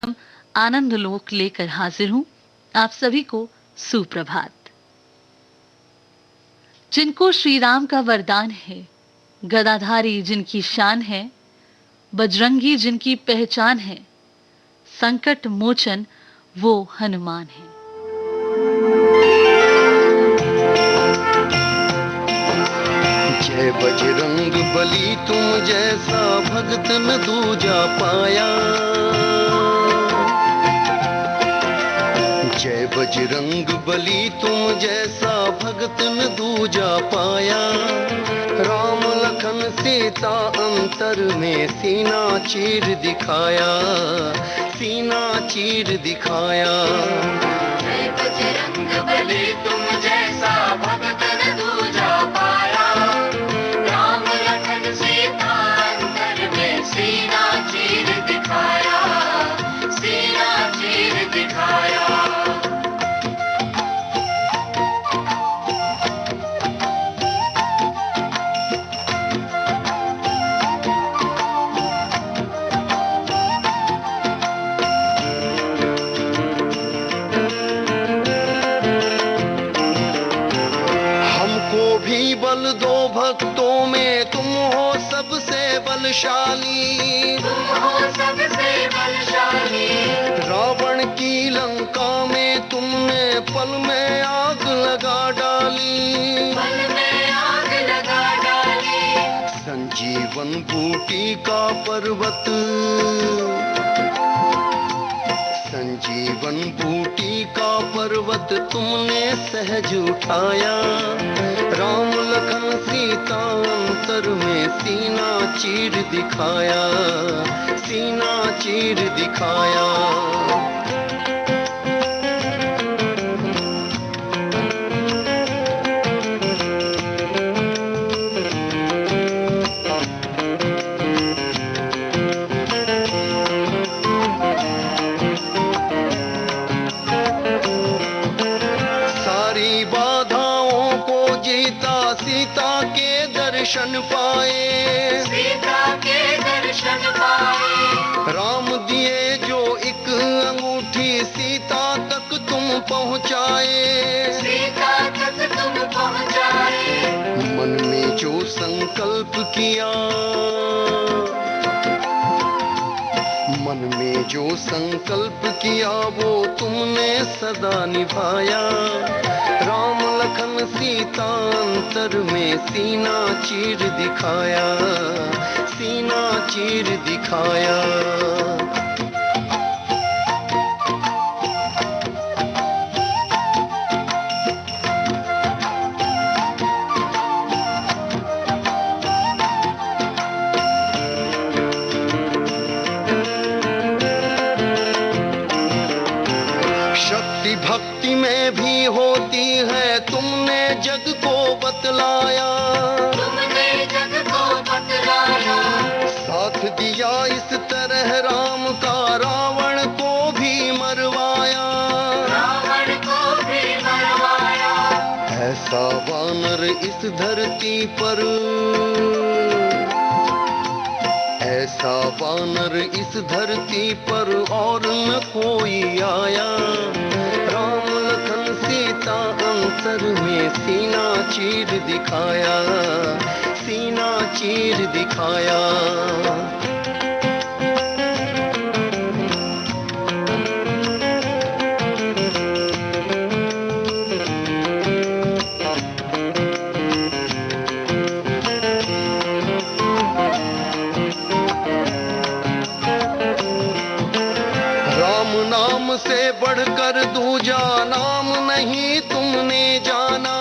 आनंद लोक लेकर हाजिर हूं। आप सभी को सुप्रभात। जिनको श्री राम का वरदान है, गदाधारी जिनकी शान है, बजरंगी जिनकी पहचान है, संकट मोचन वो हनुमान है। जय बजरंग बली तुम जैसा भगत न दूजा पाया। जय बजरंग बली तुम जैसा भगत न दूजा पाया। राम लखन सीता अंतर में सीना चीर दिखाया, सीना चीर दिखाया। जय बजरंग बली तुम जैसा भगत न दूजा पाया। राम लखन सीता अंतर में सीना चीर दिखाया, सीना चीर दिखाया। बल दो भक्तों में तुम हो सबसे बलशाली, तुम हो सबसे बलशाली। रावण की लंका में तुमने पल में आग लगा डाली, पल में आग लगा डाली। संजीवन बूटी का पर्वत, संजीवन बूटी का पर्वत तुमने सहज उठाया। राम लखन सीता अंतर में सीना चीर दिखाया, सीना चीर दिखाया। सीता के दर्शन पाए, सीता के दर्शन पाए। राम दिए जो एक अंगूठी सीता तक तुम पहुँचाए, सीता तक तुम पहुँचाए। मन में जो संकल्प किया, मन में जो संकल्प किया वो तुमने सदा निभाया। राम लखन सीता अंतर में सीना चीर दिखाया, सीना चीर दिखाया। शक्ति भक्ति में भी होती है तुमने जग को बतलाया, तुमने जग को बतलाया। साथ दिया इस तरह राम का रावण को भी मरवाया, रावण को भी मरवाया। ऐसा वानर इस धरती पर, ऐसा वानर इस धरती पर और न कोई आया। राम लखन सीता अंतर में सीना चीर दिखाया, सीना चीर दिखाया। नाम से बढ़कर दूजा नाम नहीं तुमने जाना,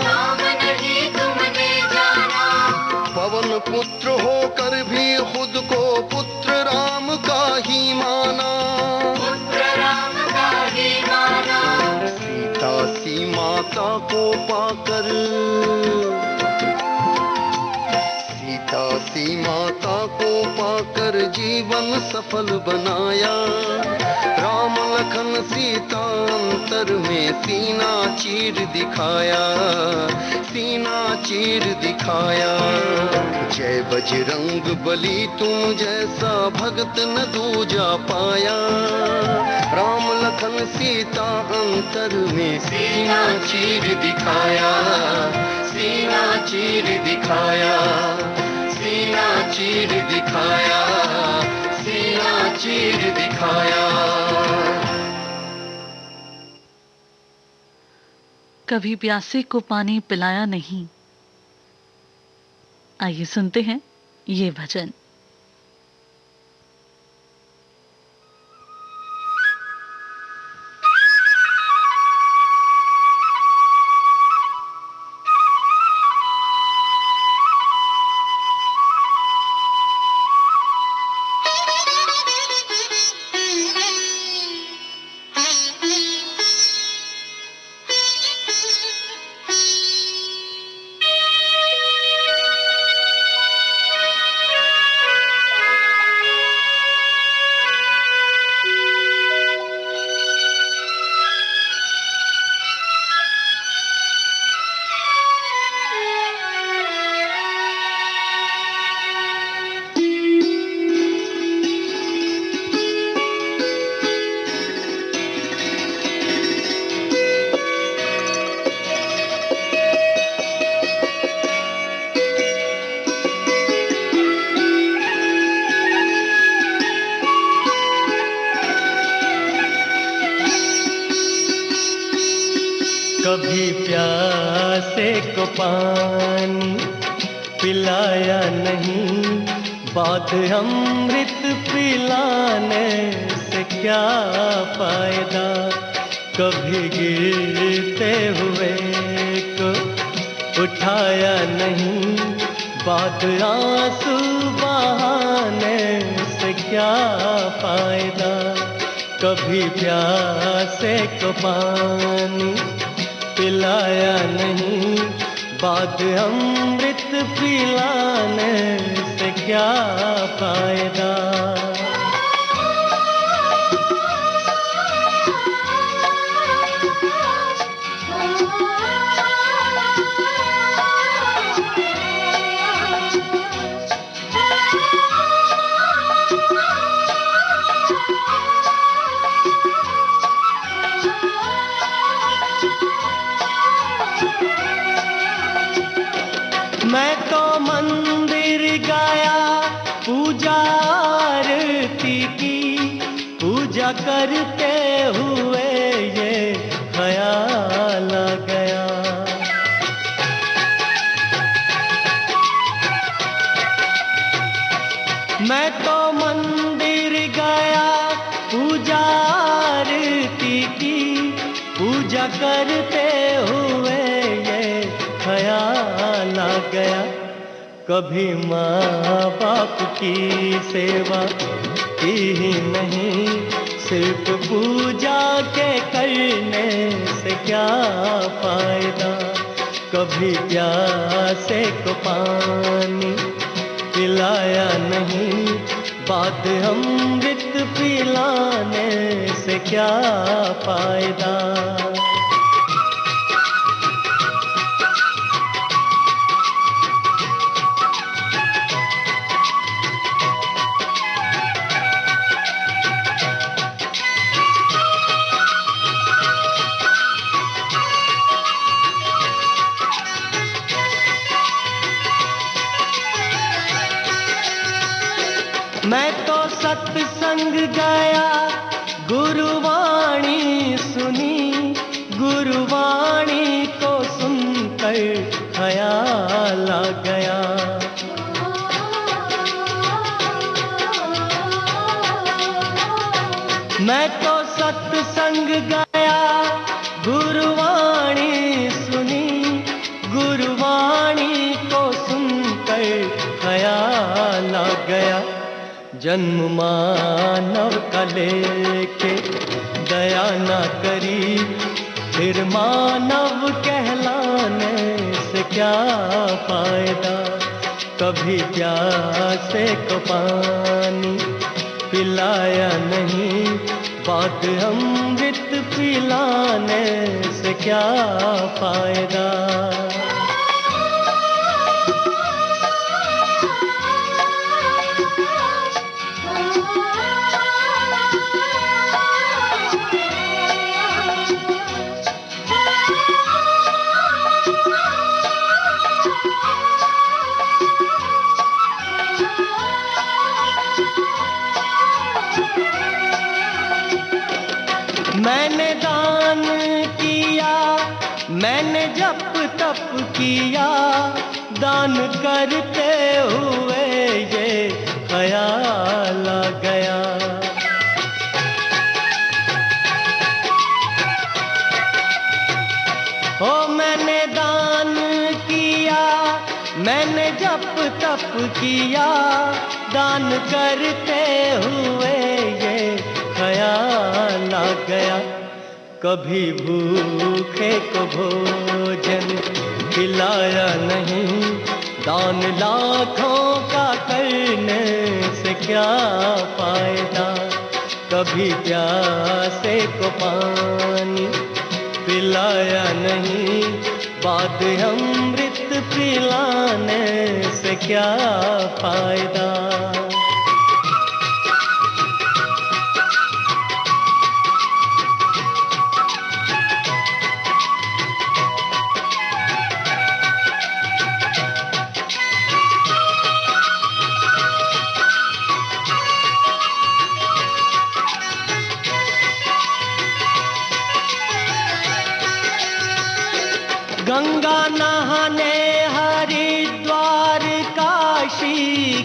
नाम नहीं तुमने जाना। पवन पुत्र होकर भी खुद को पुत्र राम का ही माना, पुत्र राम का ही माना। सीता सी माता को पाकर, सीता सी माता को पाकर जीवन सफल बनाया। राम लखन सीता अंतर अंतर में सीना चीर दिखाया, सीना चीर दिखाया। जय बजरंग बली तुम जैसा भगत न दूजा पाया। राम लखन सीता अंतर में सीना चीर दिखाया, सीना चीर दिखाया, सीना चीर दिखाया, सीना चीर दिखाया। कभी प्यासे को पानी पिलाया नहीं। आइए सुनते हैं ये भजन। कभी प्यासे को पानी पिलाया नहीं, बात अमृत पिलाने से क्या फायदा। कभी गिरते हुए को उठाया नहीं, बात आंसू बहाने से क्या फायदा। कभी प्यासे को पानी पिलाया नहीं, बाद अमृत पिलाने से क्या फायदा। मैं तो मंदिर गया, पूजा आरती की, पूजा करते हुए ये ख्याल आ गया। मैं तो मंदिर गया, पूजा आरती की, पूजा करते हुए ये ख्याल आ गया। कभी माँ बाप की सेवा की ही नहीं, सिर्फ पूजा के करने से क्या फायदा। कभी प्यासे को पानी पिलाया नहीं, बाद अमृत पिलाने से क्या फायदा। मैं तो सत्संग गया, गुरुवाणी सुनी, गुरुवाणी को सुनकर ख्याल आ गया। मैं तो सत्संग गया, गुरुवाणी सुनी, गुरुवाणी को सुनकर ख्याल आ गया। जन्म मानव का लेके दया ना करी, फिर मानव कहलाने से क्या फायदा। कभी प्यासे को पानी पिलाया नहीं, बाद अमृत पिलाने से क्या फायदा। मैंने दान किया, मैंने जप तप किया, दान करते हुए ये ख्याल आ गया। ओ मैंने दान किया, मैंने जप तप किया, दान करते हुए ये ख्याल आ गया। कभी भूखे को भोजन खिलाया नहीं, दान लाखों का करने से क्या फायदा। कभी प्यासे को पानी पिलाया नहीं, बाद अमृत पिलाने से क्या फायदा। गंगा नहाने हरिद्वार काशी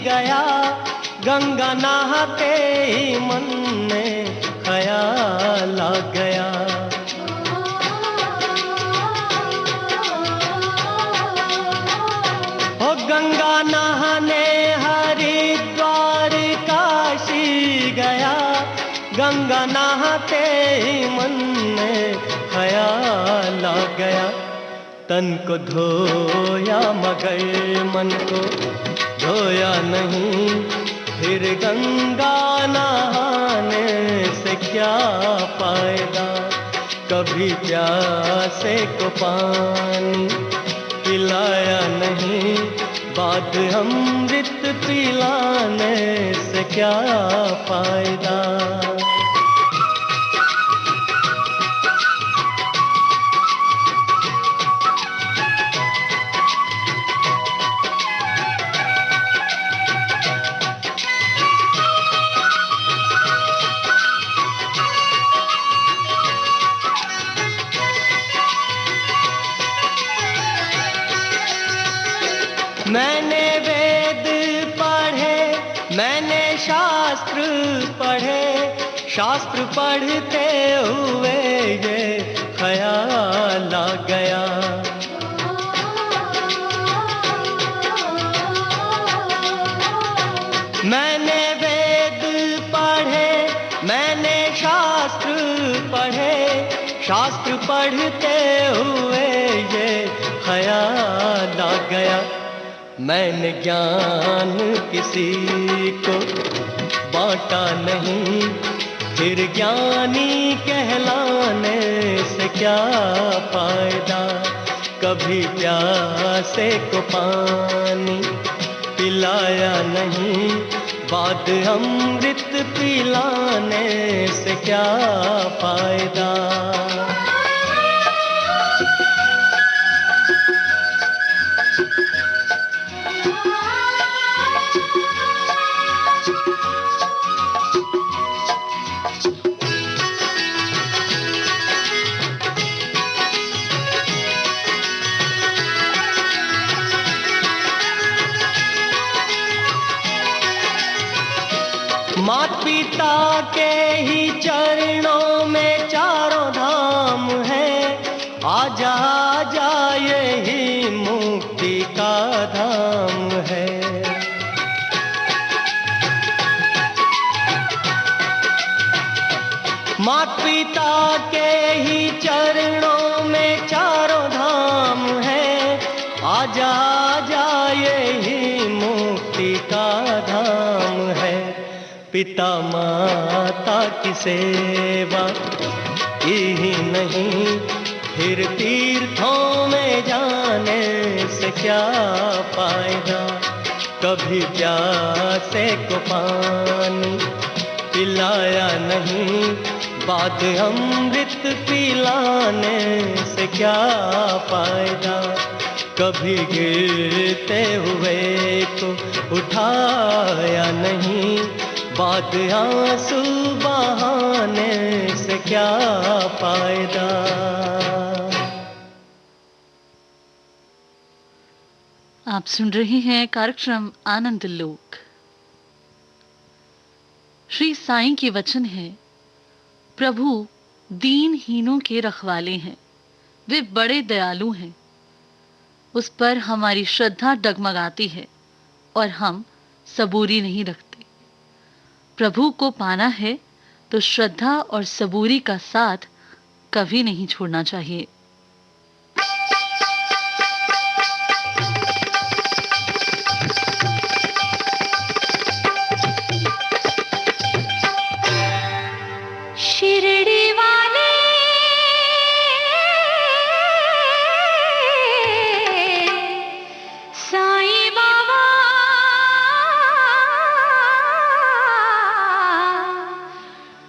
गया, गंगा नहाते ही मन में ख्याल आ गया। ओ गंगा नहाने हरिद्वार काशी गया, गंगा नहाते ही मन में ख्याल आ गया। तन को धोया मगर मन को धोया नहीं, फिर गंगा नहाने से क्या फायदा। कभी प्यासे को पानी पिलाया नहीं, बाद अमृत पिलाने से क्या फायदा। मैंने वेद पढ़े, मैंने शास्त्र पढ़े, शास्त्र पढ़ते हुए ये ख्याल आ गया। मैंने वेद पढ़े, मैंने शास्त्र पढ़े, शास्त्र पढ़ते हुए ये ख्याल आ गया। मैंने ज्ञान किसी को बांटा नहीं, फिर ज्ञानी कहलाने से क्या फायदा। कभी प्यासे को पानी पिलाया नहीं, बाद अमृत पिलाने से क्या फायदा। माता पिता के ही चरणों में चारों धाम है, आजा आजा यही मुक्ति का धाम है। माता पिता के ही चरणों में चारों धाम है, आजा आजा यही मुक्ति का धाम है। पिता माता की सेवा ही नहीं, फिर तीर्थों में जाने से क्या फायदा। कभी प्यासे को पानी पिलाया नहीं, बाद अमृत पिलाने से क्या फायदा। कभी गिरते हुए को उठाया नहीं, बाद आंसू बहाने से क्या फायदा। आप सुन रहे हैं कार्यक्रम आनंद लोक। श्री साईं के वचन है, प्रभु दीनहीनों के रखवाले हैं, वे बड़े दयालु हैं। उस पर हमारी श्रद्धा डगमगाती है और हम सबूरी नहीं रखते। प्रभु को पाना है तो श्रद्धा और सबूरी का साथ कभी नहीं छोड़ना चाहिए। शिरडी वाले साईं बाबा,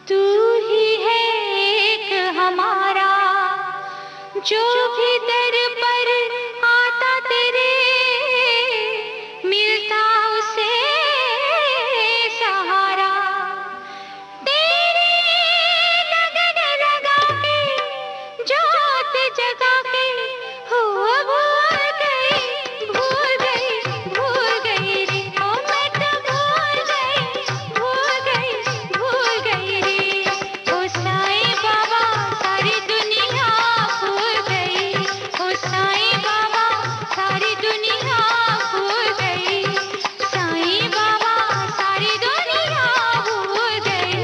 तू ही है एक हमारा, जो भी दर पर आता तेरे मिलता उसे सहारा। जगा के हो भूल गई रे, ओ मैं तो भूल गई रे। ओ साईं बाबा सारी दुनिया भूल गई, ओ साईं बाबा सारी दुनिया भूल गई, साईं बाबा सारी दुनिया भूल गई।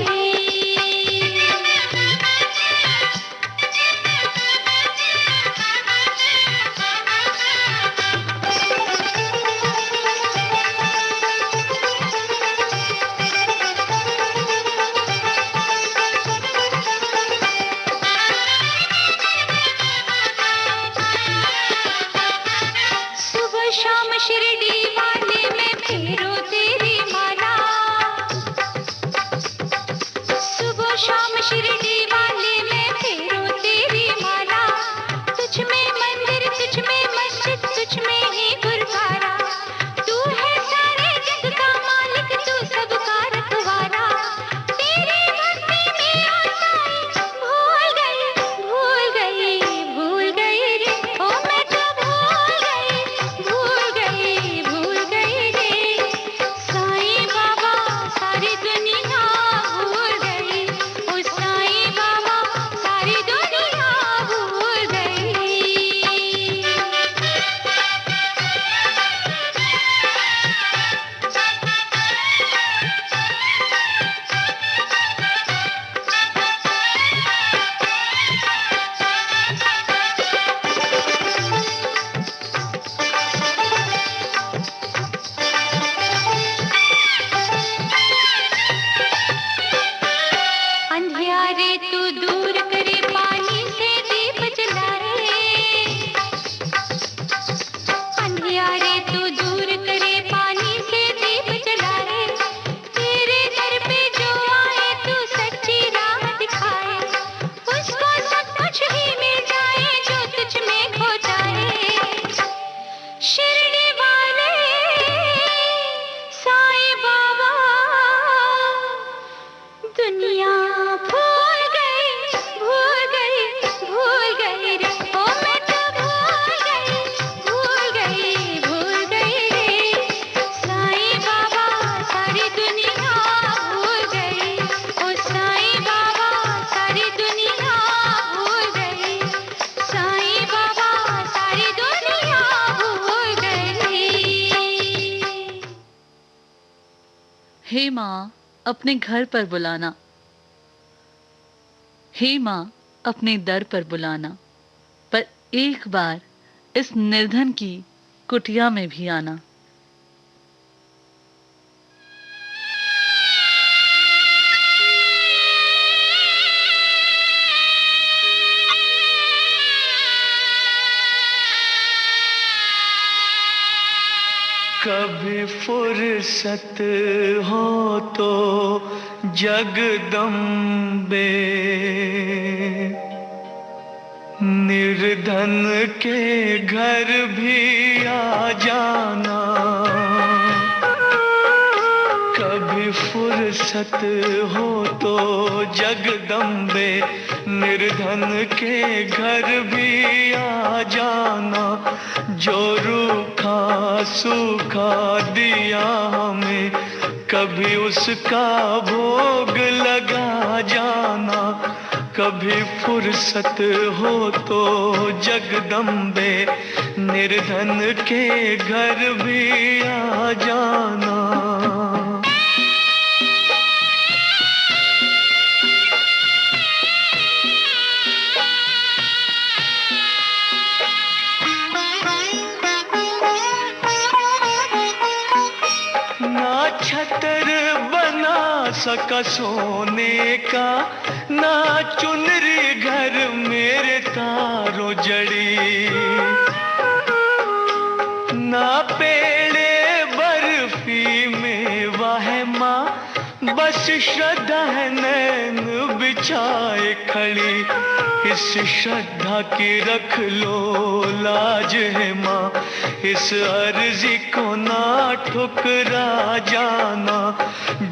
सुबह शाम शिरडी वाले में फेरो तेरी माला, सुबह शाम शिरडी वाले में फेरो तेरी माला। तुझ में मंदिर, तुझ में मस्जिद, तुझ में ही गुरुद्वारा। तू है सारे जग का मालिक, तू सबका रखवाला। तेरी भक्ति में ओ साईं भूल गई रे, ओ मैं तो भूल गई रे। साईं बाबा सारी दुनिया भूल गई, ओ साईं बाबा सारी दुनिया भूल गई। अंधियारे तू दूर करे, पानी से दीप जलाए। अंधियारे तू दूर करे, पानी से दीप जलाए। तेरे दर पे जो आए तू सच्ची राह दिखाए, उसको सब कुछ ही मिल जाए जो तुझ में खो जाए। शिरडी वाले साईं बाबा दुनिया भूल गई रे, ओ मैं तो भूल गई रे। साईं बाबा सारी दुनिया भूल गई, ओ साईं बाबा सारी दुनिया भूल गई, साईं बाबा सारी दुनिया भूल गई। हे माँ अपने घर पर बुलाना, हे माँ अपने दर पर बुलाना, पर एक बार इस निर्धन की कुटिया में भी आना। कभी फुर्सत हो तो जगदम्बे, निर्धन के घर भी आ जाना। कभी फुर्सत हो तो जगदम्बे, निर्धन के घर भी आ जाना। जो रूखा सूखा दिया हमें, कभी उसका भोग लगा जाना। कभी फुर्सत हो तो जगदम्बे, निर्धन के घर भी आ जाना। छतर बना सका सोने का, ना चुनरी घर मेरे तारों जड़ी, ना पेड़े बर्फी में वाह माँ, बस श्रद्धा है नैन बिछाए खड़ी। इस श्रद्धा की रख लो लाज है माँ, इस अर्जी को ना ठुकरा जाना।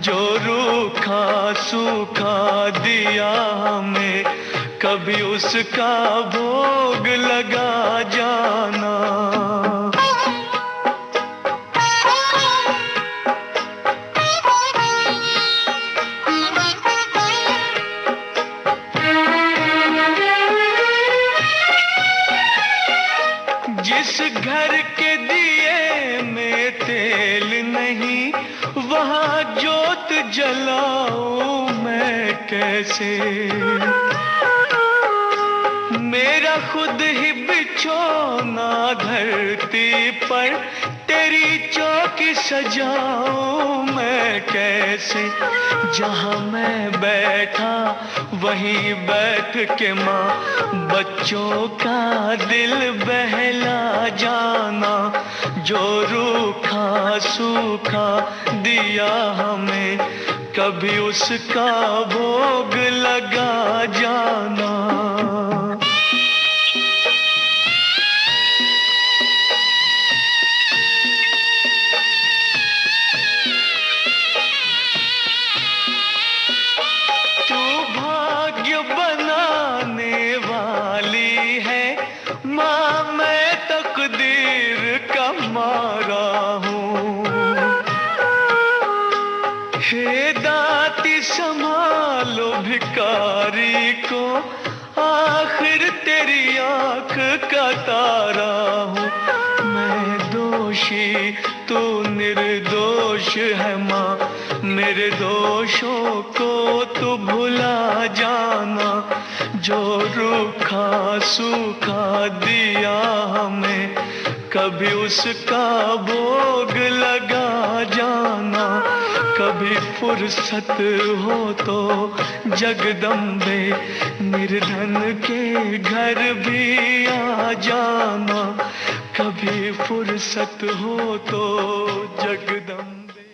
जो रूखा सूखा दिया हमें, कभी उसका भोग लगा जाना। जिस घर के दिए में तेल नहीं, वहाँ जोत जलाऊं मैं कैसे। मेरा खुद ही बिछोना धरती पर, तेरी चौकी सजाऊं मैं कैसे। जहाँ मैं बैठा वहीं बैठ के माँ, बच्चों का दिल बहला जाना। जो रूखा सूखा दिया हमें, कभी उसका भोग लगा जाना। बनाने वाली है माँ, मैं तकदीर का मारा हूँ। हे दाती संभालो भिखारी को, आखिर तेरी आँख का तारा हूँ। मैं दोषी तू निर्दोष है माँ, मेरे दोषों को तू भुला जाना। जो रूखा सूखा दिया हमें, कभी उसका भोग लगा जाना। कभी फुर्सत हो तो जगदम्बे, निर्धन के घर भी आ जाना। कभी फुर्सत हो तो जगदम्बे।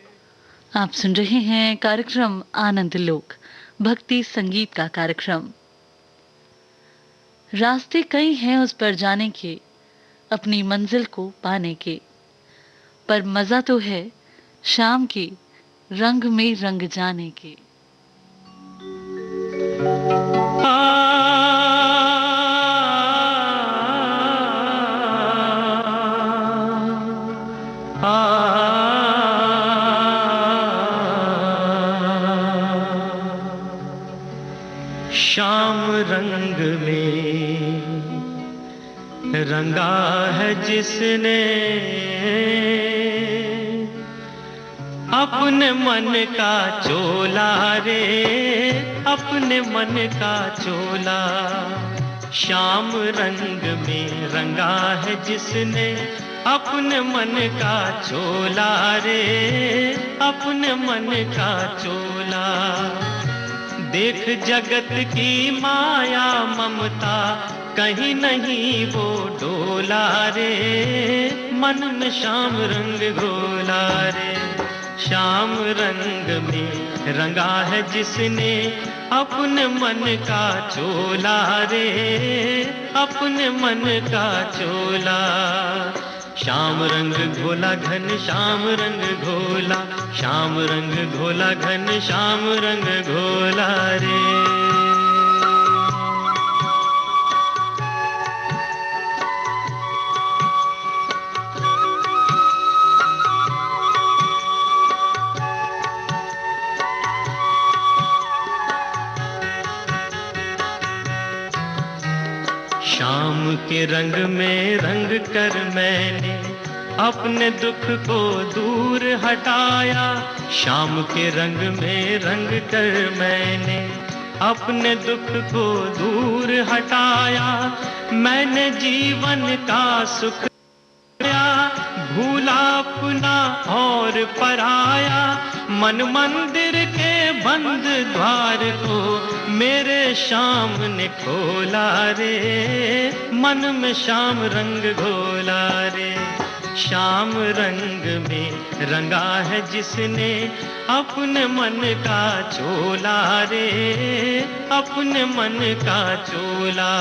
आप सुन रहे हैं कार्यक्रम आनंद लोक, भक्ति संगीत का कार्यक्रम। रास्ते कई हैं उस पर जाने के, अपनी मंजिल को पाने के, पर मजा तो है शाम के रंग में रंग जाने के। शाम रंग में रंगा है जिसने, अपने मन का चोला रे, अपने मन का चोला। शाम रंग में रंगा है जिसने, अपने मन का चोला रे, अपने मन का चोला। देख जगत की माया ममता, कहीं नहीं वो डोला रे, मन में श्याम रंग घोला रे। श्याम रंग में रंगा है जिसने अपने मन का चोला रे, अपने मन का चोला। श्याम रंग घोला घन श्याम रंग घोला, श्याम रंग घोला घन श्याम रंग घोला रे। शाम के रंग में रंग कर मैंने अपने दुख को दूर हटाया। शाम के रंग में रंग कर मैंने अपने दुख को दूर हटाया। मैंने जीवन का सुख भूला अपना और पराया। मन मंदिर के बंद द्वार को मेरे श्याम ने खोला रे, मन में श्याम रंग घोला रे। श्याम रंग में रंगा है जिसने अपने मन का चोला रे, अपने मन का चोला।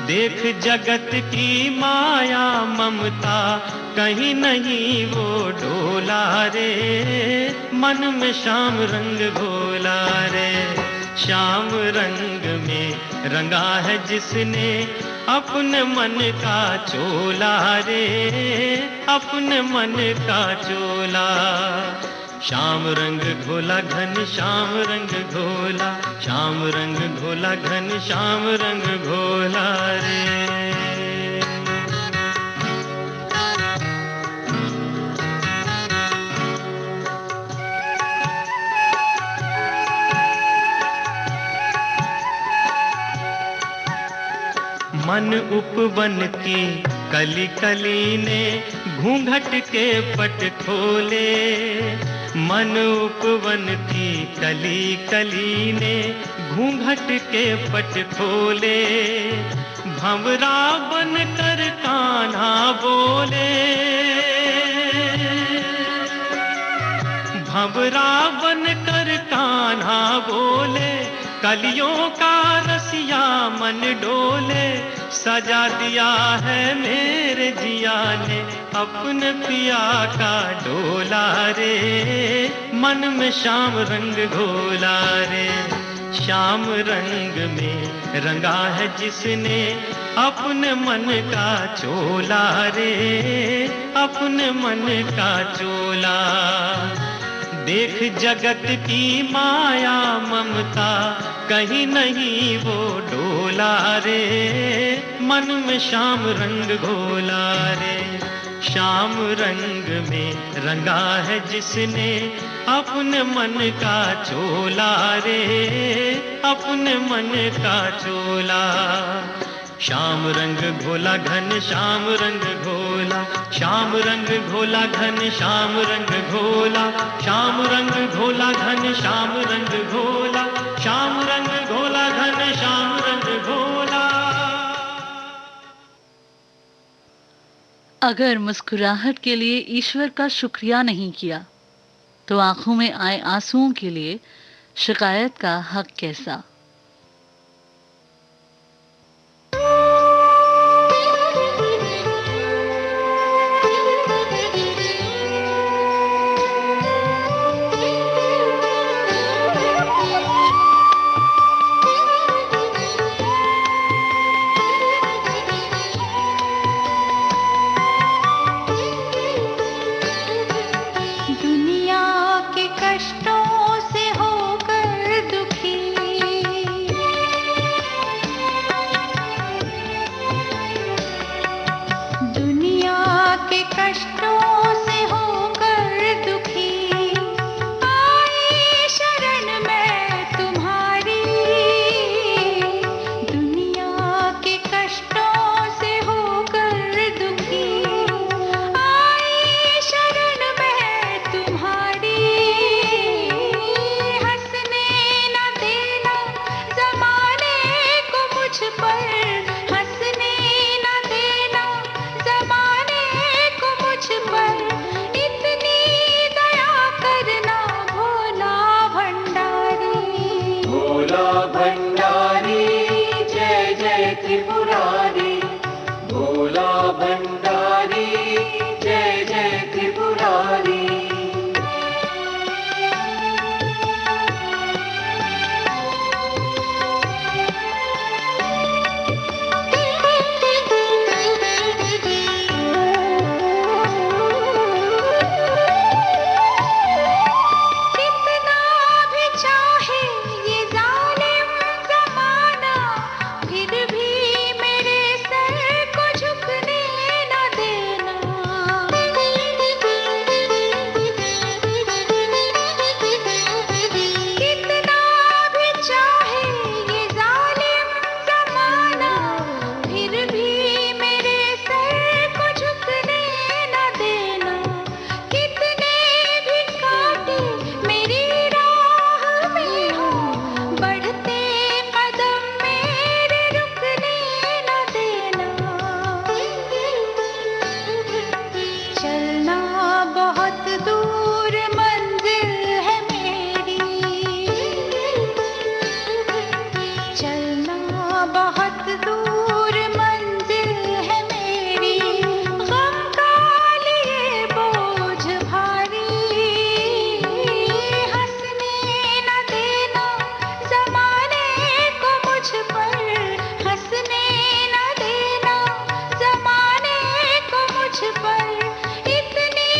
देख जगत की माया ममता कहीं नहीं वो डोला रे, मन में श्याम रंग घोला रे। श्याम रंग में रंगा है जिसने अपने मन का चोला रे, अपने मन का चोला। श्याम रंग घोला घन श्याम रंग घोला, श्याम रंग घोला घन श्याम रंग घोला रे। मन उपवन की कली कली ने घूंघट के पट खोले। मन उपवन की कली कली ने घूंघट के पट खोले। भंवरा बन कर कान्हा बोले, भंवरा बन कर कान्हा बोले। कलियों का रसिया मन डोले, सजा दिया है मेरे जिया ने अपने पिया का डोला रे, मन में श्याम रंग घोला रे। श्याम रंग में रंगा है जिसने अपने मन का चोला रे, अपने मन का चोला। देख जगत की माया ममता कहीं नहीं वो डोला रे, मन में श्याम रंग घोला रे। श्याम रंग में रंगा है जिसने अपने मन का चोला रे, अपने मन का चोला। श्याम रंग घोला घन श्याम रंग घोला, श्याम रंग घोला घन श्याम रंग घोला। श्याम रंग घोला घन श्याम रंग घोला, श्याम रंग घोला घन श्याम रंग घोला। अगर मुस्कुराहट के लिए ईश्वर का शुक्रिया नहीं किया तो आंखों में आए आंसुओं के लिए शिकायत का हक कैसा। दुनिया के कष्टों से होकर दुखी बहुत दूर मंजिल है मेरी, गम का लिए बोझ भारी, हंसने न देना जमाने को मुझ पर, हंसने न देना जमाने को मुझ पर, इतनी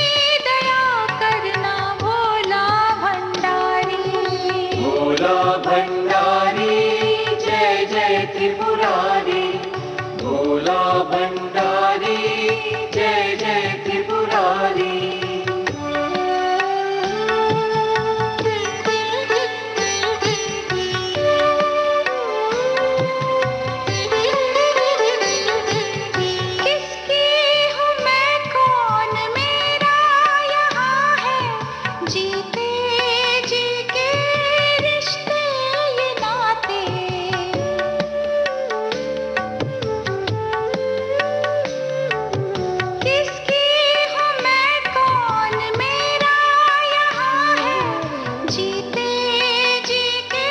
दया करना भोला भंडारी। भोला भंडारी जय जय त्रिपुरारी, भोला भंडारी जय जय त्रिपुरारी। किसकी हूँ मैं, कौन मेरा यहाँ है, जीते जी के रिश्ते ये नाते, किसकी हूँ मैं, कौन मेरा यहाँ है, जीते जी के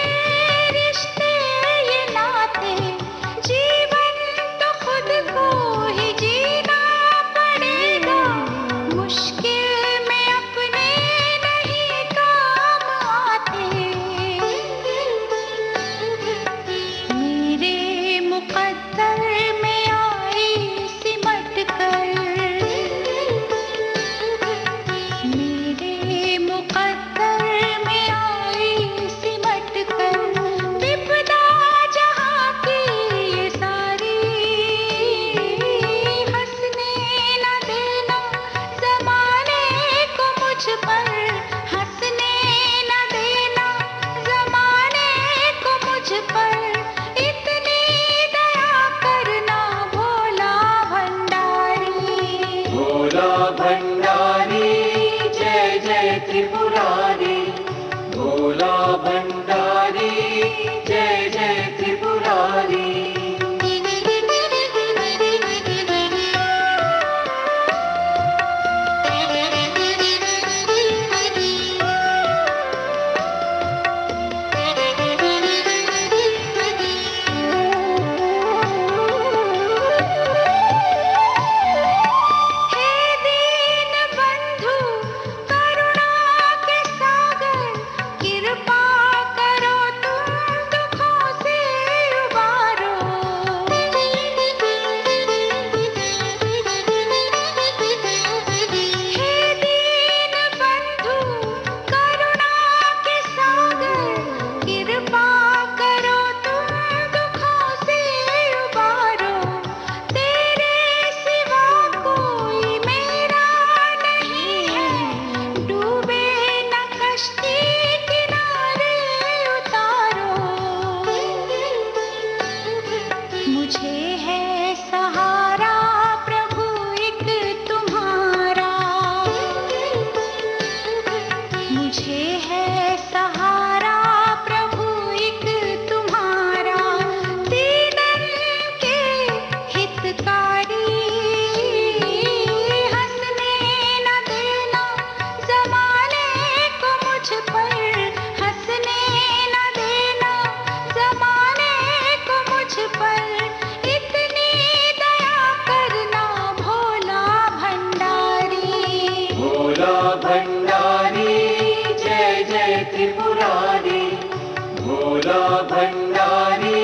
रिश्ते ये नाते, जीवन तो खुद को ही जीना पड़ेगा, मुश्किल में अपने नहीं काम आते, मेरे मुकद्दर में आई सिमट कर, मेरे मुकद्दर में आई सिमट कर, विपदा जहाँ की ये सारी, हंसने न देना जमाने को मुझ पर, हंसने न देना जमाने को मुझ पर, इतनी दया करना भोला भंडारी। भोला भंडारी जय जय त्रिपुरारी, भोला भंडारी जय जय त्रिपुरारी। हे दीन बंधु करुणा के सागर, कृपा करो तुम दुखों से उबारो, हे दीन बंधु करुणा के सागर, कृपा करो तुम दुखों से उबारो, तेरे सिवा कोई मेरा नहीं है, डूबे न कश्ती किनारे उतारो, मुझे है सहारा प्रभु एक तुम्हारा, मुझे है सहारा प्रभु एक तुम्हारा, दीनन के हितकारी, हंसने न देना जमाने को मुझ पर, हंसने न देना जमाने को मुझ पर, इतनी दया करना भोला भंडारी। भोला भंडारी जय जय त्रिपुरारी, भोला भंडारी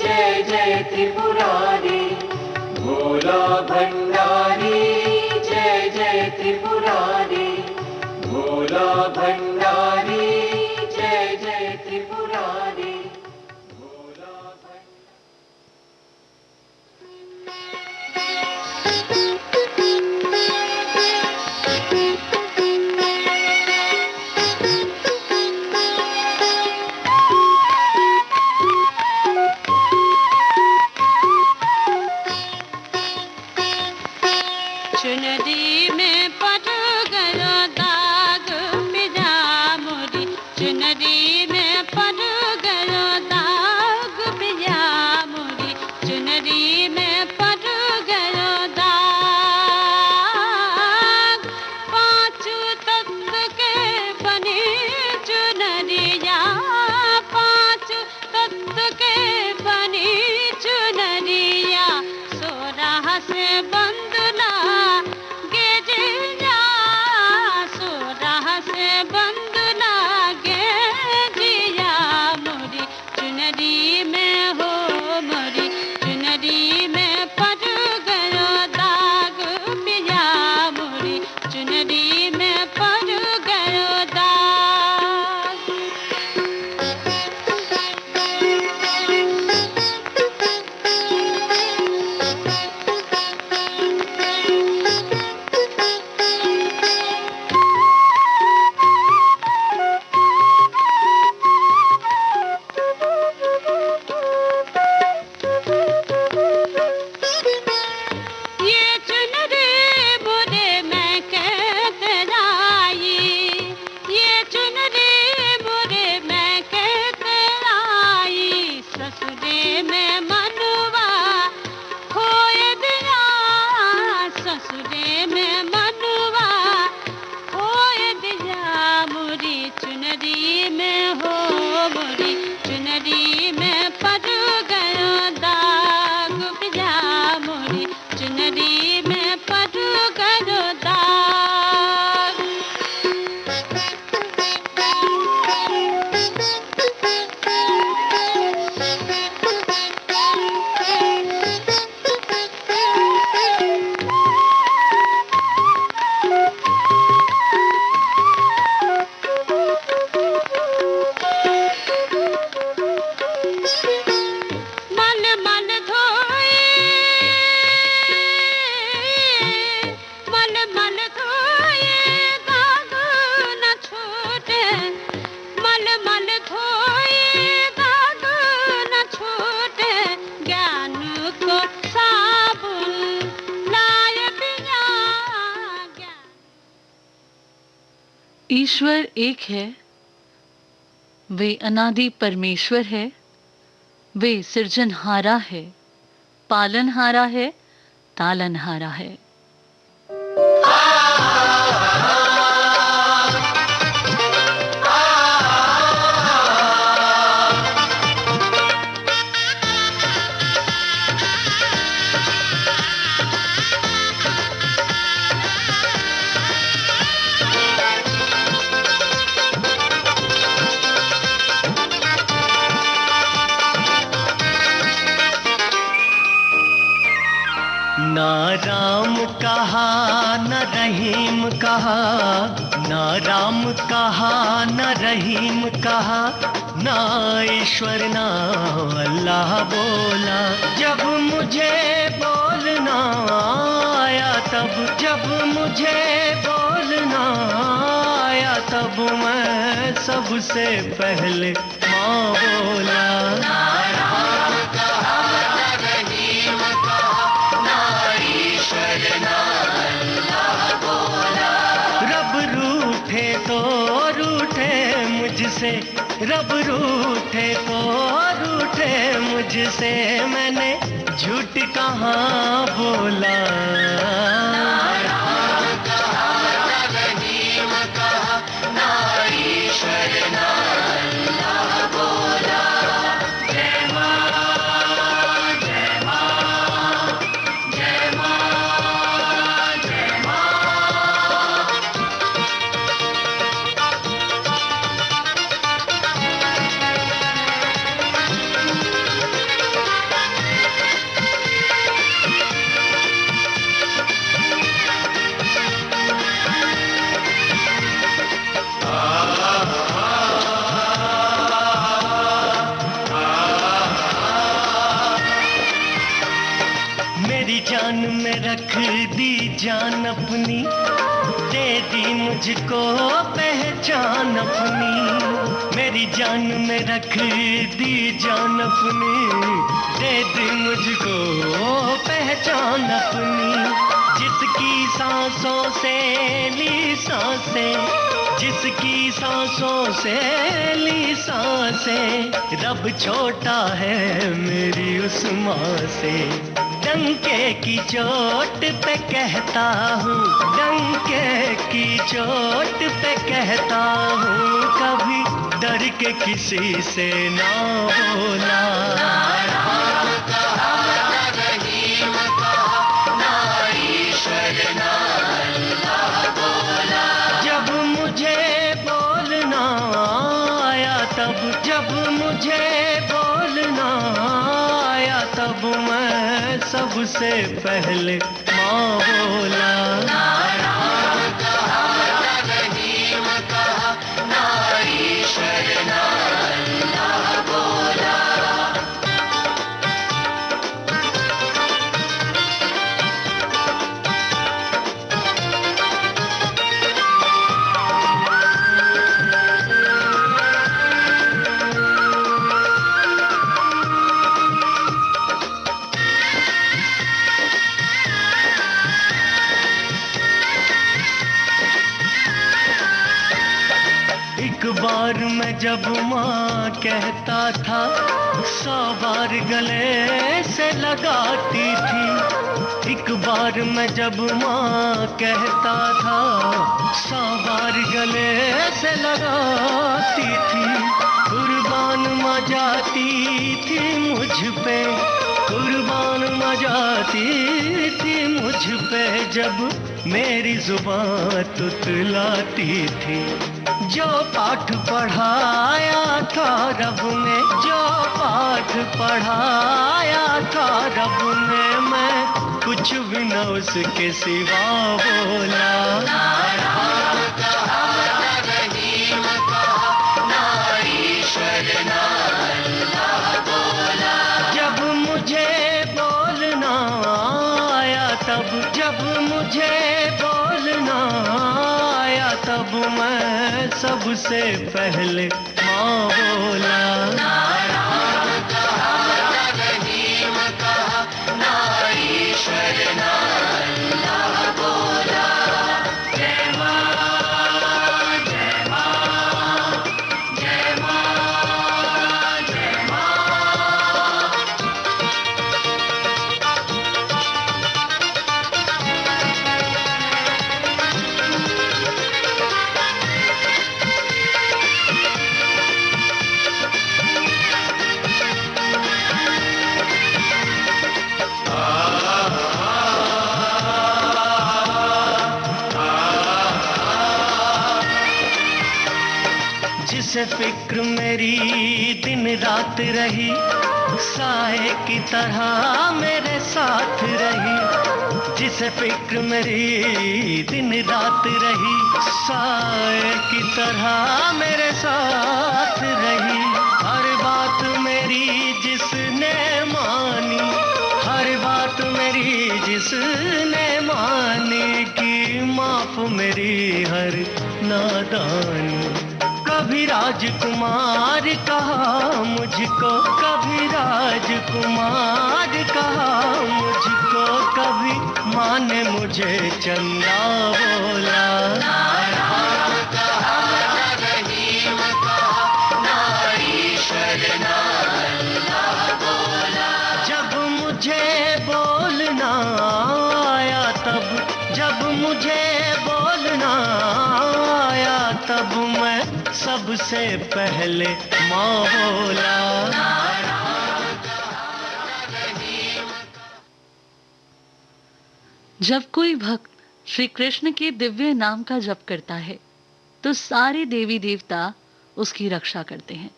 जय जय त्रिपुरारी, भोला भंडारी जय जय त्रिपुरारी, भोला भंडारी जय जय त्रिपुरारी, भोला चुनरी में पड़ गया दाग पिजा मोरी, चुनरी में पड़ गया दाग पिजा मोरी, चुनरी में पड़ गया दाग, पांच तत्व के बने चुनरिया, पांच तत्व के बने ईश्वर एक है, वे अनादि परमेश्वर है, वे सृजनहारा है, पालनहारा है, तालनहारा है। ना राम कहा न रहीम कहा, ना राम कहा न रहीम कहा, ना ईश्वर ना अल्लाह बोला। जब मुझे बोलना आया तब, जब मुझे बोलना आया तब मैं सबसे पहले माँ बोला। रब रूठे तो रूठे मुझसे, रब रूठे तो रूठे मुझसे, मैंने झूठ कहाँ बोला। जान में रख दी जान अपनी, दे दी मुझको पहचान अपनी। मेरी जान में रख दी जान अपनी, दे दी मुझको पहचान अपनी। जिसकी सांसों से ली सांसें, जिसकी सांसों से ली सांसें, रब छोटा है मेरी उस माँ से। डंके की चोट पे कहता हूँ, डंके की चोट पे कहता हूँ, कभी डर के किसी से ना बोला। जब मुझे बोलना आया तब, जब मुझे बोलना आया तब मैं सबसे पहले माँ बोला। एक बार मैं जब माँ कहता था, 100 बार गले से लगाती थी। एक बार मैं जब माँ कहता था, 100 बार गले से लगाती थी। कुर्बान माँ जाती थी मुझ पे, कुर्बान माँ जाती थी मुझ पे, जब मेरी जुबान तुतलाती थी। जो पाठ पढ़ाया था रब ने, जो पाठ पढ़ाया था रब ने, मैं कुछ भी न उसके सिवा बोला। जब मुझे बोलना आया तब, जब मुझे बोलना आया तब मैं सबसे पहले माँ बोला। जय माँ, जय फिक्र मेरी दिन रात रही, साए की तरह मेरे साथ रही। जिसे फिक्र मेरी दिन रात रही, साए की तरह मेरे साथ रही। हर बात मेरी जिसने मानी, हर बात मेरी जिसने मानी, की माफ मेरी हर नादानी। कभी राजकुमार कहा मुझको, कभी राजकुमार कहा मुझको, कभी माँ ने मुझे चंदा बोला। नारायण कहा, रहीम कहा, ना ईश्वर ना अल्लाह बोला। जब मुझे बोलना आया तब, जब मुझे बोलना आया तब मैं सबसे पहले माँ बोला। जब कोई भक्त श्री कृष्ण के दिव्य नाम का जप करता है तो सारे देवी देवता उसकी रक्षा करते हैं,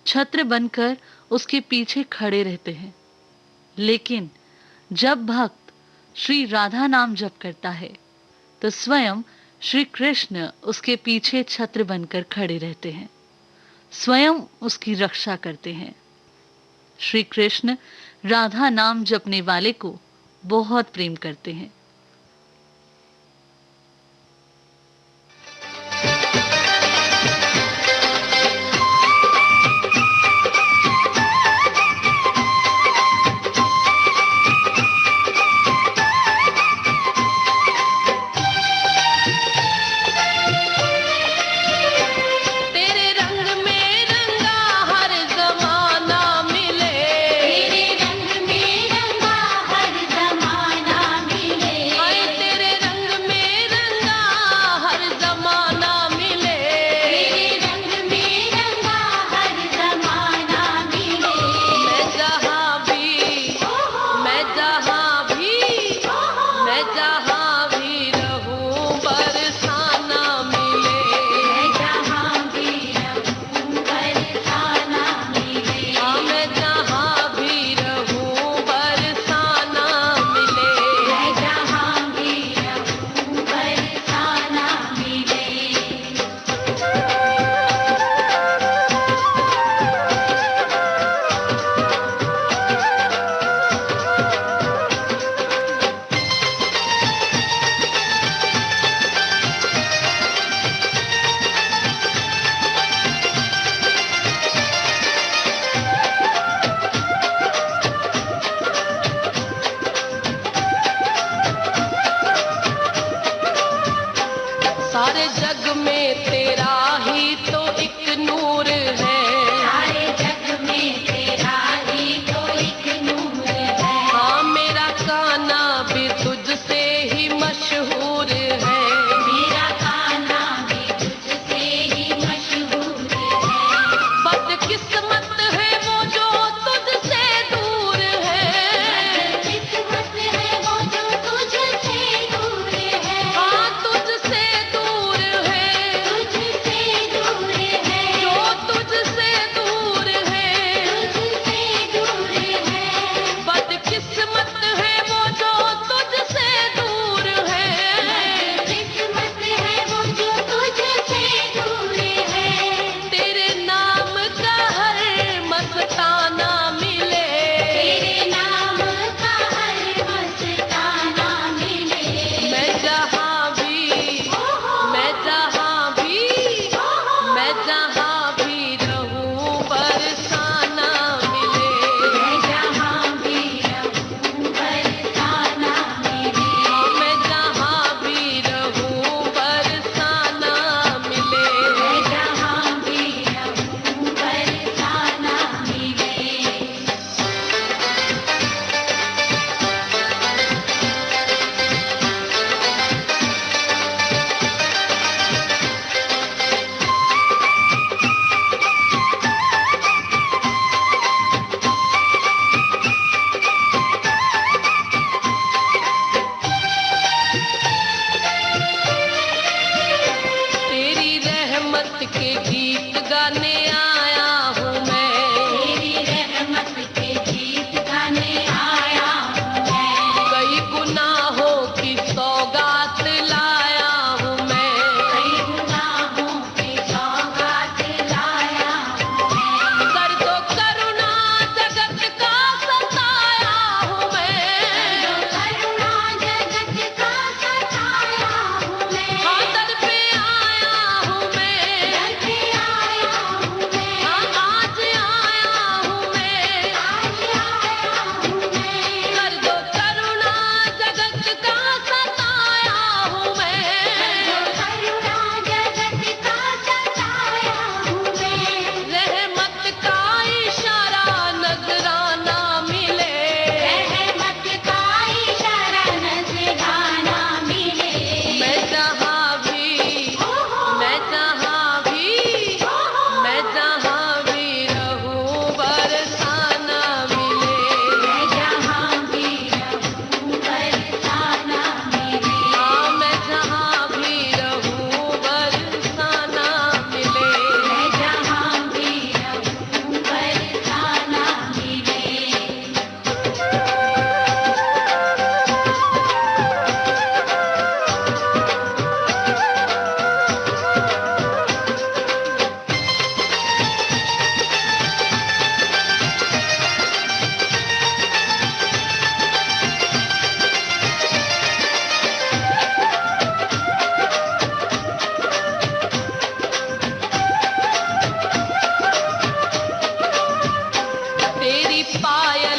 छत्र बनकर उसके पीछे खड़े रहते हैं। लेकिन जब भक्त श्री राधा नाम जप करता है तो स्वयं श्री कृष्ण उसके पीछे छत्र बनकर खड़े रहते हैं, स्वयं उसकी रक्षा करते हैं। श्री कृष्ण राधा नाम जपने वाले को बहुत प्रेम करते हैं। तेरे रंग में रंगा हर जमाना मिले।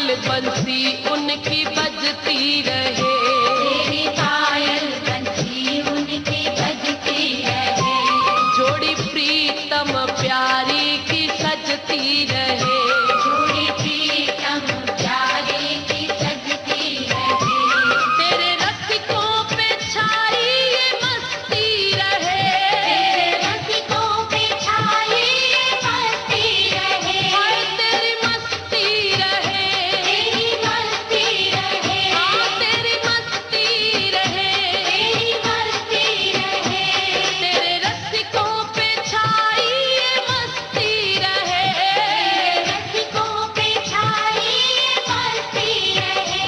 पायल बंसी उनकी बजती रहे, तेरी पायल बंसी उनकी बजती रहे, जोड़ी प्रीतम प्यारी की सजती रहे, जोड़ी प्रीतम प्यारी की सजती रहे, तेरे रसिकों पे छाई ये मस्ती रहे, तेरे रसिकों पे छाई ये मस्ती रहे, हाय तेरी मस्ती रहे, तेरी मस्ती रहे, हाँ तेरी मस्ती रहे, तेरी मस्ती रहे, तेरे रसिकों पे छाई ये मस्ती रहे, रसिकों पे छाई ये मस्ती रहे,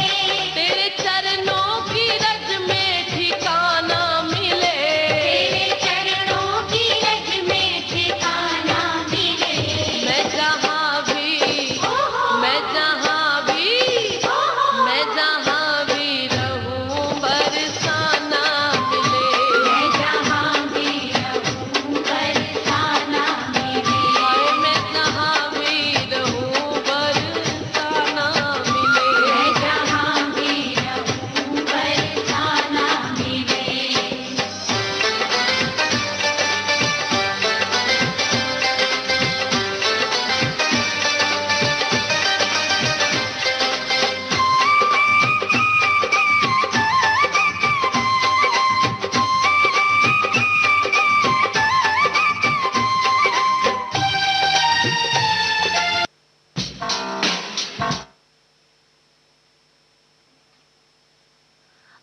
तेरे चरणों की रज में ठिकाना मिले, तेरे चरणों की रज में ठिकाना मिले, मैं जहाँ भी मैं जहाँ भी मैं जहाँ भी रहूं बरसाना मिले, मैं जहाँ भी रहूं बरसाना मिले, हाय मैं जहाँ भी रहूं बरसाना मिले। मैं जहाँ भी रहूं बरसाना मिले।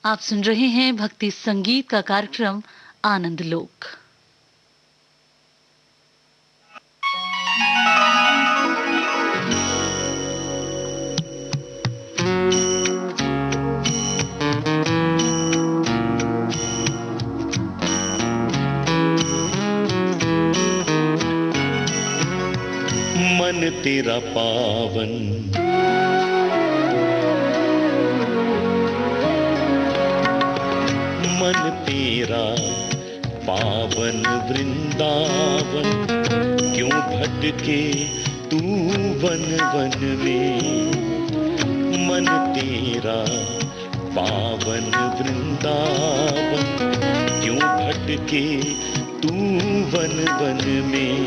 आप सुन रहे हैं भक्ति संगीत का कार्यक्रम आनंद लोक। मन तेरा पावन मन तेरा पावन वृंदावन, क्यों भटके तू वन वन में। मन तेरा पावन वृंदावन, क्यों भटके तू वन वन में।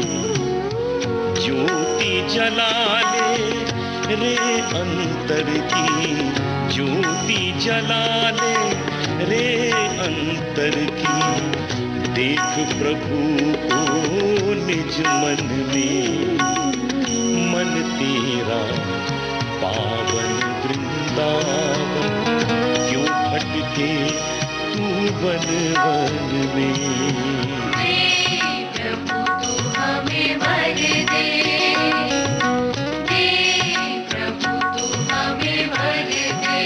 ज्योति जला ले रे अंतर की, ज्योति जला ले रे अंतर की। देख प्रभु को निज मन में। मन तेरा पावन वृंदावन, क्यों भटके तू वन वन में। प्रभु तू हमें वर दे, प्रभु तू हमें वर दे,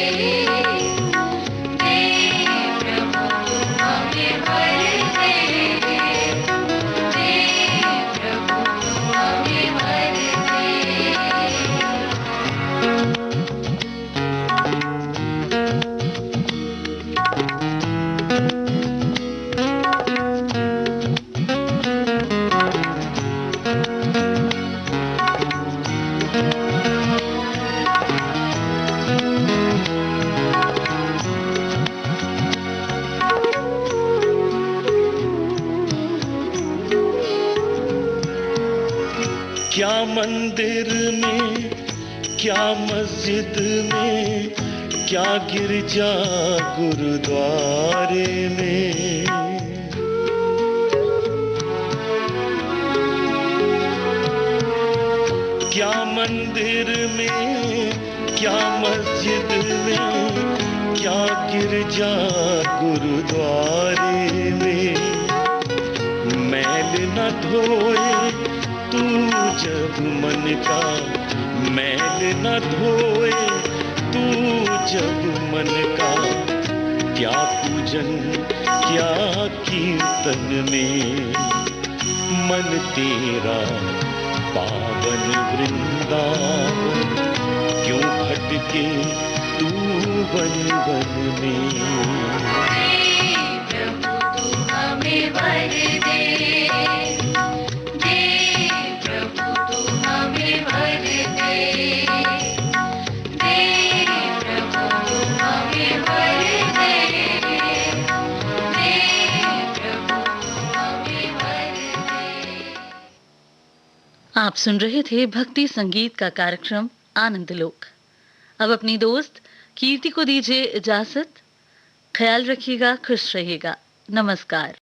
प्रभु तू हमें वर दे, प्रभु तू हमें वर दे। क्या मंदिर में, क्या मस्जिद में, क्या गिरजा गुरुद्वारे में। क्या मंदिर में, क्या मस्जिद में, क्या गिरजा गुरुद्वारे में। मैल न धोए तू जब मन का, मैल न धोए तू जब मन का। क्या पूजन क्या कीर्तन में। मन तेरा पावन वृंदावन, क्यों भटके तू वन वन में। प्रभु तू हमें वर दे, प्रभु तू हमें वर दे, आप सुन रहे थे भक्ति संगीत का कार्यक्रम आनंद लोक। अब अपनी दोस्त कीर्ति को दीजिए इजाजत। ख्याल रखिएगा, खुश रहिएगा। नमस्कार।